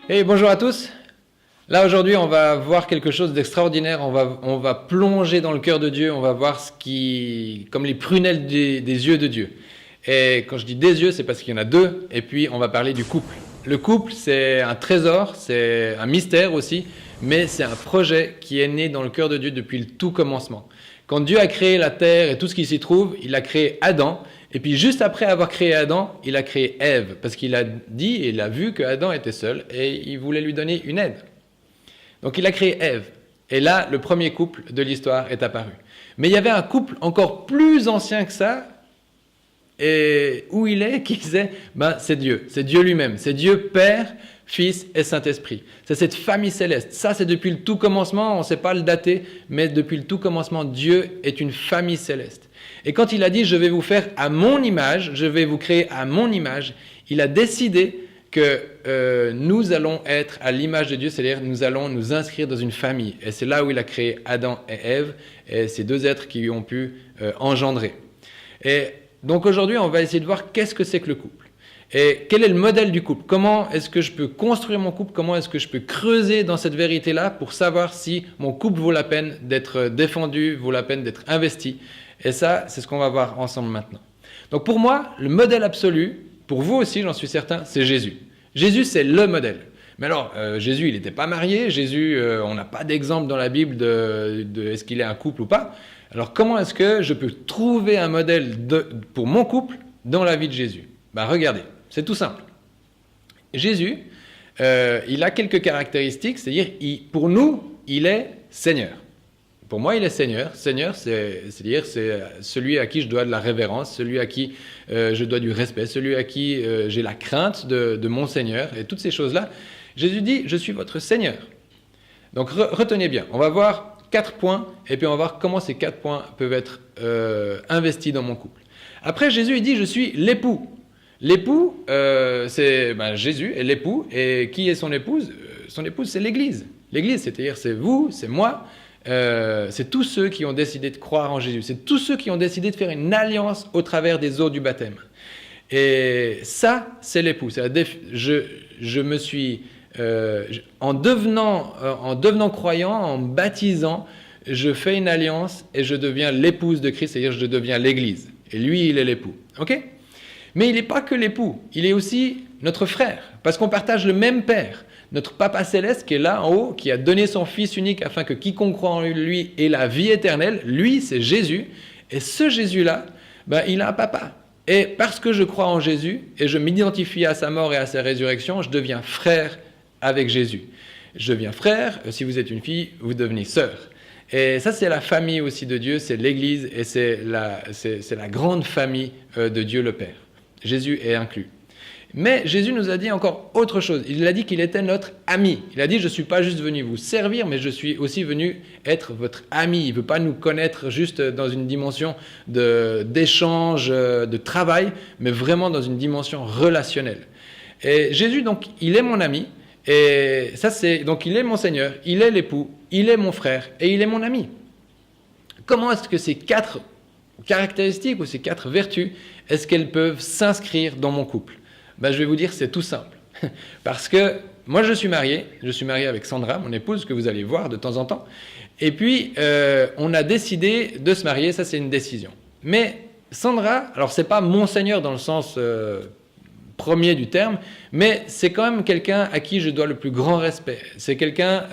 Hey, bonjour à tous. Là aujourd'hui on va voir quelque chose d'extraordinaire, on va plonger dans le cœur de Dieu, on va voir comme les prunelles des yeux de Dieu. Et quand je dis des yeux, c'est parce qu'il y en a deux, et puis on va parler du couple. Le couple, c'est un trésor, c'est un mystère aussi, mais c'est un projet qui est né dans le cœur de Dieu depuis le tout commencement. Quand Dieu a créé la terre et tout ce qui s'y trouve, il a créé Adam, et puis juste après avoir créé Adam, il a créé Ève, parce qu'il a dit et il a vu que Adam était seul, et il voulait lui donner une aide. Donc il a créé Ève. Et là, le premier couple de l'histoire est apparu. Mais il y avait un couple encore plus ancien que ça, et où il est, qui disait, c'est Dieu lui-même, c'est Dieu Père, Fils et Saint-Esprit. C'est cette famille céleste. Ça, c'est depuis le tout commencement, on ne sait pas le dater, mais depuis le tout commencement, Dieu est une famille céleste. Et quand il a dit, je vais vous faire à mon image, je vais vous créer à mon image, il a décidé que nous allons être à l'image de Dieu, c'est-à-dire nous allons nous inscrire dans une famille. Et c'est là où il a créé Adam et Ève, et ces deux êtres qui ont pu engendrer. Et donc aujourd'hui, on va essayer de voir qu'est-ce que c'est que le couple. Et quel est le modèle du couple? Comment est-ce que je peux construire mon couple? Comment est-ce que je peux creuser dans cette vérité-là pour savoir si mon couple vaut la peine d'être défendu, vaut la peine d'être investi? Et ça, c'est ce qu'on va voir ensemble maintenant. Donc pour moi, le modèle absolu, pour vous aussi, j'en suis certain, c'est Jésus. Jésus, c'est le modèle. Mais alors, Jésus, il n'était pas marié. Jésus, on n'a pas d'exemple dans la Bible de est-ce qu'il est un couple ou pas. Alors, comment est-ce que je peux trouver un modèle pour mon couple dans la vie de Jésus? Regardez, c'est tout simple. Jésus, il a quelques caractéristiques, c'est-à-dire, pour nous, il est Seigneur. Pour moi, il est Seigneur. Seigneur, c'est-à-dire c'est celui à qui je dois de la révérence, celui à qui je dois du respect, celui à qui j'ai la crainte de mon Seigneur. Et toutes ces choses-là, Jésus dit, je suis votre Seigneur. Donc retenez bien, on va voir 4 points, et puis on va voir comment ces 4 points peuvent être investis dans mon couple. Après, Jésus, il dit, je suis l'époux. L'époux, c'est Jésus est l'époux, et qui est son épouse? Son épouse, c'est l'Église. L'Église, c'est-à-dire c'est vous, c'est moi, c'est tous ceux qui ont décidé de croire en Jésus. C'est tous ceux qui ont décidé de faire une alliance au travers des eaux du baptême. Et ça, c'est l'époux. Je me suis, en devenant croyant, en me baptisant, je fais une alliance et je deviens l'épouse de Christ, c'est-à-dire je deviens l'Église. Et lui, il est l'époux. Ok? Mais il n'est pas que l'époux, il est aussi notre frère, parce qu'on partage le même Père. Notre Papa Céleste qui est là en haut, qui a donné son Fils unique afin que quiconque croit en lui ait la vie éternelle, lui c'est Jésus, et ce Jésus-là, il a un papa. Et parce que je crois en Jésus, et je m'identifie à sa mort et à sa résurrection, je deviens frère avec Jésus. Je deviens frère, si vous êtes une fille, vous devenez sœur. Et ça c'est la famille aussi de Dieu, c'est l'Église, et c'est la grande famille de Dieu le Père. Jésus est inclus. Mais Jésus nous a dit encore autre chose. Il a dit qu'il était notre ami. Il a dit, je ne suis pas juste venu vous servir, mais je suis aussi venu être votre ami. Il ne veut pas nous connaître juste dans une dimension d'échange, de travail, mais vraiment dans une dimension relationnelle. Et Jésus, donc, il est mon ami. Et ça, donc, il est mon Seigneur, il est l'époux, il est mon frère et il est mon ami. Comment est-ce que ces 4 caractéristiques ou ces 4 vertus, est-ce qu'elles peuvent s'inscrire dans mon couple? Je vais vous dire, c'est tout simple. Parce que moi, je suis marié avec Sandra, mon épouse, que vous allez voir de temps en temps. Et puis, on a décidé de se marier, ça c'est une décision. Mais Sandra, alors c'est pas mon Seigneur dans le sens premier du terme, mais c'est quand même quelqu'un à qui je dois le plus grand respect. C'est quelqu'un,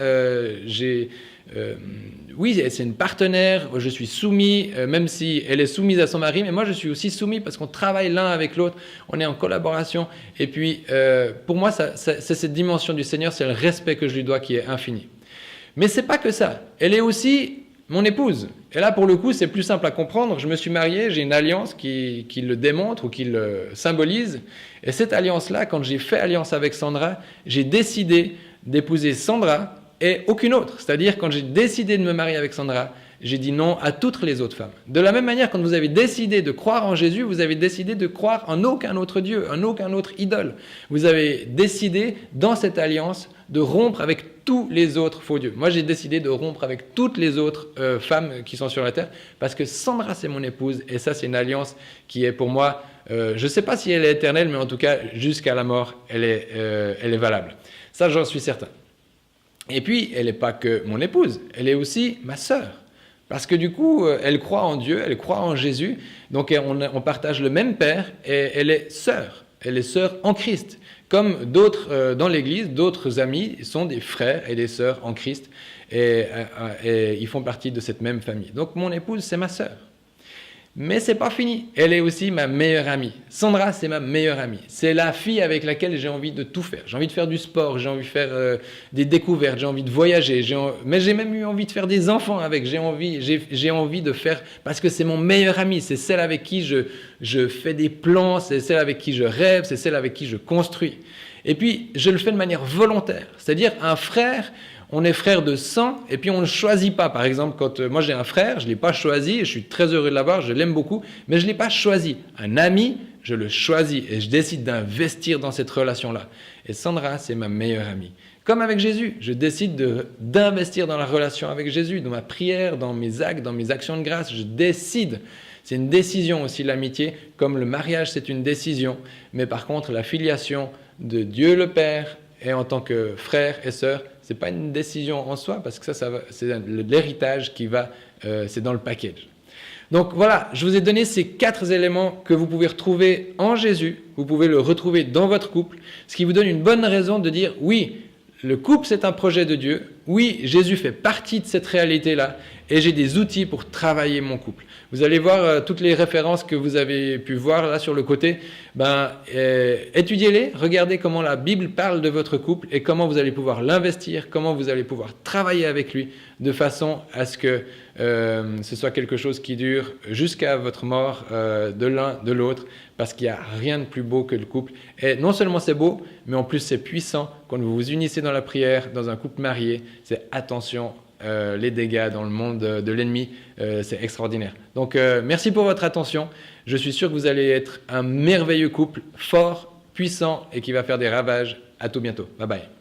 oui, c'est une partenaire, je suis soumis, même si elle est soumise à son mari, mais moi je suis aussi soumis parce qu'on travaille l'un avec l'autre, on est en collaboration. Et puis, pour moi, c'est cette dimension du Seigneur, c'est le respect que je lui dois qui est infini. Mais c'est pas que ça, elle est aussi mon épouse. Et là, pour le coup, c'est plus simple à comprendre. Je me suis marié, j'ai une alliance qui le démontre ou qui le symbolise. Et cette alliance-là, quand j'ai fait alliance avec Sandra, j'ai décidé d'épouser Sandra et aucune autre. C'est-à-dire, quand j'ai décidé de me marier avec Sandra, j'ai dit non à toutes les autres femmes. De la même manière, quand vous avez décidé de croire en Jésus, vous avez décidé de croire en aucun autre Dieu, en aucun autre idole. Vous avez décidé, dans cette alliance, de rompre avec tous les autres faux dieux. Moi, j'ai décidé de rompre avec toutes les autres femmes qui sont sur la terre, parce que Sandra, c'est mon épouse, et ça, c'est une alliance qui est pour moi Je ne sais pas si elle est éternelle, mais en tout cas, jusqu'à la mort, elle est valable. Ça, j'en suis certain. Et puis, elle n'est pas que mon épouse, elle est aussi ma sœur. Parce que du coup, elle croit en Dieu, elle croit en Jésus, donc on partage le même Père, et elle est sœur en Christ. Comme d'autres dans l'Église, d'autres amis sont des frères et des sœurs en Christ, et ils font partie de cette même famille. Donc mon épouse, c'est ma sœur. Mais c'est pas fini. Elle est aussi ma meilleure amie. Sandra, c'est ma meilleure amie. C'est la fille avec laquelle j'ai envie de tout faire. J'ai envie de faire du sport, j'ai envie de faire des découvertes, j'ai envie de voyager, mais j'ai même eu envie de faire des enfants avec. J'ai envie de faire, parce que c'est mon meilleur ami, c'est celle avec qui je fais des plans, c'est celle avec qui je rêve, c'est celle avec qui je construis. Et puis, je le fais de manière volontaire. C'est-à-dire, un frère, on est frère de sang et puis on ne choisit pas. Par exemple, quand moi j'ai un frère, je ne l'ai pas choisi, je suis très heureux de l'avoir, je l'aime beaucoup, mais je ne l'ai pas choisi. Un ami, je le choisis et je décide d'investir dans cette relation-là. Et Sandra, c'est ma meilleure amie. Comme avec Jésus, je décide d'investir dans la relation avec Jésus, dans ma prière, dans mes actes, dans mes actions de grâce. Je décide. C'est une décision aussi l'amitié, comme le mariage c'est une décision. Mais par contre, la filiation de Dieu le Père et en tant que frère et sœur, ce n'est pas une décision en soi, parce que c'est l'héritage qui va, c'est dans le package. Donc voilà, je vous ai donné ces 4 éléments que vous pouvez retrouver en Jésus, vous pouvez le retrouver dans votre couple, ce qui vous donne une bonne raison de dire oui, le couple c'est un projet de Dieu, oui, Jésus fait partie de cette réalité-là, et j'ai des outils pour travailler mon couple. Vous allez voir toutes les références que vous avez pu voir là sur le côté. Étudiez-les, regardez comment la Bible parle de votre couple et comment vous allez pouvoir l'investir, comment vous allez pouvoir travailler avec lui de façon à ce que ce soit quelque chose qui dure jusqu'à votre mort de l'un, de l'autre, parce qu'il n'y a rien de plus beau que le couple. Et non seulement c'est beau, mais en plus c'est puissant. Quand vous vous unissez dans la prière, dans un couple marié, c'est attention. Les dégâts dans le monde de l'ennemi, c'est extraordinaire. Donc merci pour votre attention. Je suis sûr que vous allez être un merveilleux couple, fort, puissant et qui va faire des ravages. À tout bientôt. Bye bye.